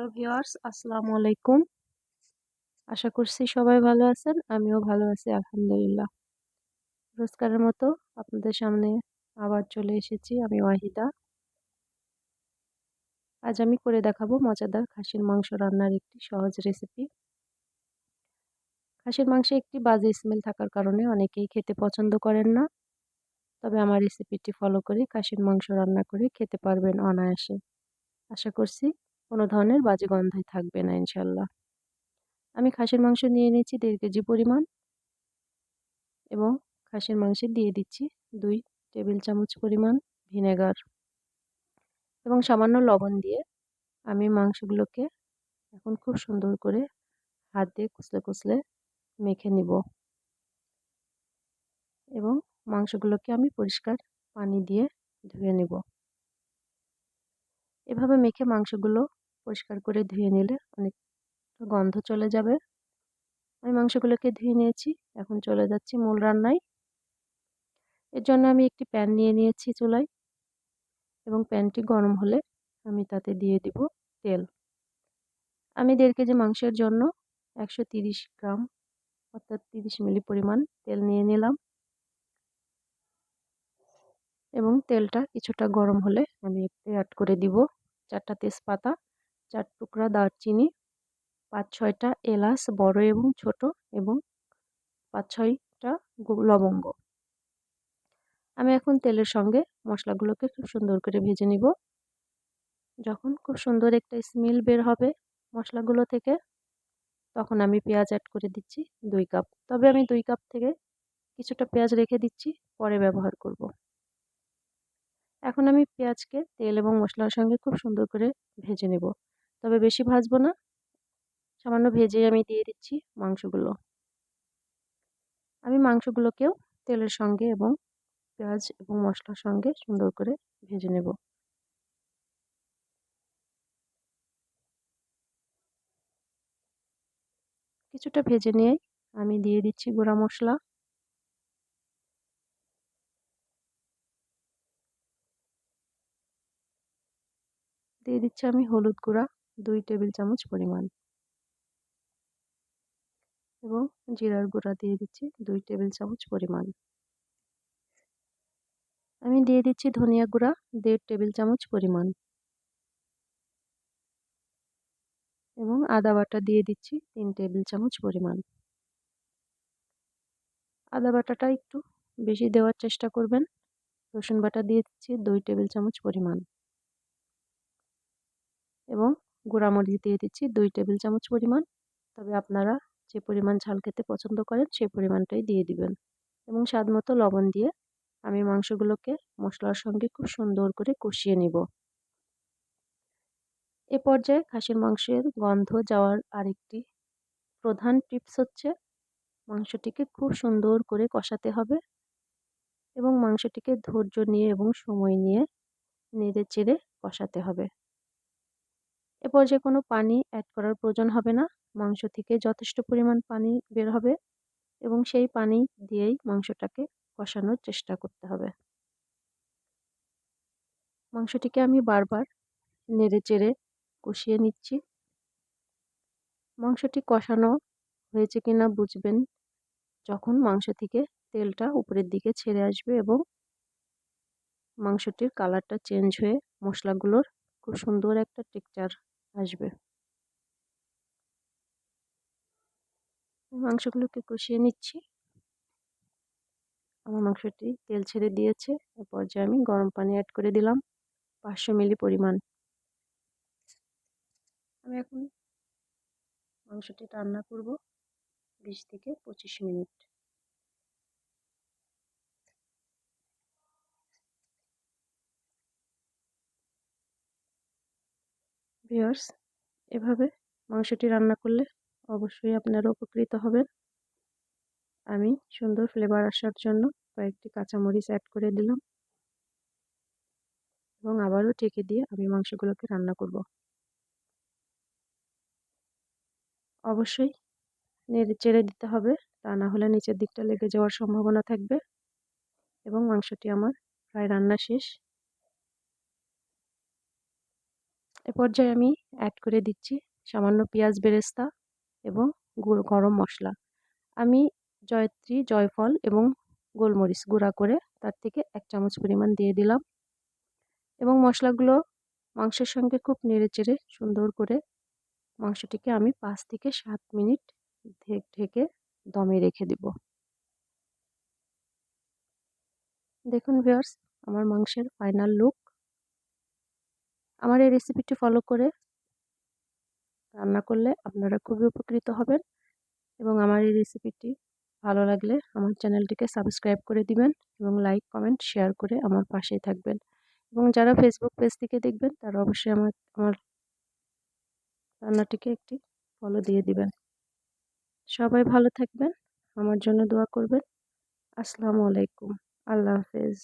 Hello viewers, আসসালামু আলাইকুম। আশা করছি সবাই ভালো আছেন। আমিও ভালো আছি আলহামদুলিল্লাহ। রোজকারের মতো আপনাদের সামনে আবার চলে এসেছি আমি ওয়াহিদা। আজ আমি করে দেখাবো মজাদার খাসির মাংস রান্নার একটি সহজ রেসিপি। খাসির মাংসে একটি বাজে স্মেল থাকার কারণে অনেকেই খেতে পছন্দ করেন না। তবে আমার রেসিপিটি ফলো করে খাসির মাংস রান্না করে খেতে পারবেন অনায়াসে। আশা করছি কোনো ধরনের বাজে গন্ধই থাকবে না ইনশাল্লাহ। আমি খাসির মাংস নিয়ে নিয়েছি 1.5 কেজি পরিমাণ এবং খাসির মাংসে দিয়ে দিচ্ছি 2 টেবিল চামচ পরিমাণ ভিনেগার এবং সামান্য লবণ দিয়ে আমি মাংসগুলোকে এখন খুব সুন্দর করে হাত দিয়ে কুচলে কুচলে মেখে নিব এবং মাংসগুলোকে আমি পরিষ্কার পানি দিয়ে ধুয়ে নিব। এভাবে মেখে মাংসগুলো পরিষ্কার করে ধুয়ে নিলে অনেক গন্ধ চলে যাবে। আমি মাংসগুলোকে ধুয়ে নিয়েছি, এখন চলে যাচ্ছি মূল রান্নায়। এর জন্য আমি একটি প্যান নিয়ে নিয়েছি চুলায় এবং প্যানটি গরম হলে আমি তাতে দিয়ে দিব তেল। আমি 1.5 কেজি মাংসের জন্য 130 গ্রাম অর্থাৎ 30 মিলি পরিমাণ তেল নিয়ে নিলাম এবং তেলটা কিছুটা গরম হলে আমি এতে অ্যাড করে দিব 4টা তেজপাতা, 4 টুকরা দারচিনি, 5-6টা এলাচ বড় এবং ছোট এবং 5-6টা লবঙ্গ। আমি এখন তেলের সঙ্গে মশলাগুলোকে খুব সুন্দর করে ভেজে নিব। যখন খুব সুন্দর একটা স্মেল বের হবে মশলাগুলো থেকে, তখন আমি পেঁয়াজ অ্যাড করে দিচ্ছি 2 কাপ। তবে আমি 2 কাপ থেকে কিছুটা পেঁয়াজ রেখে দিচ্ছি, পরে ব্যবহার করব। এখন আমি পেঁয়াজকে তেল এবং মশলার সঙ্গে খুব সুন্দর করে ভেজে নেব। তবে বেশি ভাজবো না, সামান্য ভেজে আমি দিয়ে দিচ্ছি মাংসগুলো। আমি মাংসগুলোকেও তেলের সঙ্গে এবং পেঁয়াজ এবং মশলার সঙ্গে সুন্দর করে ভেজে নেব। কিছুটা ভেজে নিয়ে আমি দিয়ে দিচ্ছি গুঁড়া মশলা, দিয়ে দিচ্ছি আমি হলুদ গুঁড়া 2 টেবিল চামচ পরিমাণ এবং জিরার গুঁড়া দিয়ে দিচ্ছি 2 টেবিল চামচ পরিমাণ। আমি দিয়ে দিচ্ছি ধনিয়া গুঁড়া 1.5 টেবিল চামচ পরিমাণ এবং আদা বাটা দিয়ে দিচ্ছি 3 টেবিল চামচ পরিমাণ। আদা বাটাটা একটু বেশি দেওয়ার চেষ্টা করবেন। রসুন বাটা দিয়ে দিচ্ছি 2 টেবিল চামচ পরিমাণ এবং গুঁড়া মরিচ দিয়ে দিচ্ছি 2 টেবিল চামচ পরিমাণ। তবে আপনারা যে পরিমাণ ঝাল খেতে পছন্দ করেন সেই পরিমাণটাই দিয়ে দিবেন এবং স্বাদ মতো লবণ দিয়ে আমি মাংসগুলোকে মশলার সঙ্গে খুব সুন্দর করে কষিয়ে নিব। এ পর্যায়ে খাসির মাংসের গন্ধ যাওয়ার আরেকটি প্রধান টিপস হচ্ছে মাংসটিকে খুব সুন্দর করে কষাতে হবে এবং মাংসটিকে ধৈর্য নিয়ে এবং সময় নিয়ে নেড়ে চেড়ে কষাতে হবে। এ পর্যায়ে কোনো পানি অ্যাড করার প্রয়োজন হবে না। মাংস থেকে যথেষ্ট পরিমাণ পানি বের হবে এবং সেই পানি দিয়েই মাংসটাকে কষানোর চেষ্টা করতে হবে। মাংসটিকে আমি বারবার নেড়ে চেড়ে কষিয়ে নিচ্ছি। মাংসটি কষানো হয়েছে কিনা বুঝবেন যখন মাংস থেকে তেলটা উপরের দিকে ছেড়ে আসবে এবং মাংসটির কালারটা চেঞ্জ হয়ে মশলাগুলোর খুব সুন্দর একটা টেক্সচার আসবে। মাংসগুলোকে কষিয়ে নিচ্ছি। আমার মাংসটি তেল ছেড়ে দিয়েছে। এ পর্যায়ে আমি গরম পানি অ্যাড করে দিলাম 500 মিলি পরিমাণ। আমি এখন মাংসটি রান্না করব 20 থেকে 25 মিনিট। ভিউয়ার্স, এভাবে মাংসটি রান্না করলে অবশ্যই আপনারা উপকৃত হবেন। আমি সুন্দর ফ্লেভার আসার জন্য কয়েকটি কাঁচামরিচ অ্যাড করে দিলাম এবং আবারও ঢেকে দিয়ে আমি মাংসগুলোকে রান্না করব। অবশ্যই নেড়ে চেড়ে দিতে হবে, তা না হলে নিচের দিকটা লেগে যাওয়ার সম্ভাবনা থাকবে এবং মাংসটি আমার প্রায় রান্না শেষ। এ পর্যায়ে আমি অ্যাড করে দিচ্ছি সামান্য পেঁয়াজ বেরেস্তা এবং গরম মশলা। আমি জয়ত্রী, জয়ফল এবং গোলমরিচ গুঁড়া করে তার থেকে 1 চামচ পরিমাণ দিয়ে দিলাম এবং মশলাগুলো মাংসের সঙ্গে খুব নেড়েচেড়ে সুন্দর করে মাংসটিকে আমি 5 থেকে 7 মিনিট ঢেকে দমে রেখে দিব। দেখুন ভিউয়ার্স, আমার মাংসের ফাইনাল লুক। আমার এই রেসিপিটি ফলো করে রান্না করলে আপনারা খুবই উপকৃত হবেন এবং আমার এই রেসিপিটি ভালো লাগলে আমার চ্যানেলটিকে সাবস্ক্রাইব করে দিবেন এবং লাইক, কমেন্ট, শেয়ার করে আমার পাশেই থাকবেন এবং যারা ফেসবুক পেজ থেকে দেখবেন তারা অবশ্যই আমার রান্নাটিকে একটি ফলো দিয়ে দিবেন। সবাই ভালো থাকবেন, আমার জন্য দোয়া করবেন। আসসালামু আলাইকুম। আল্লাহ হাফেজ।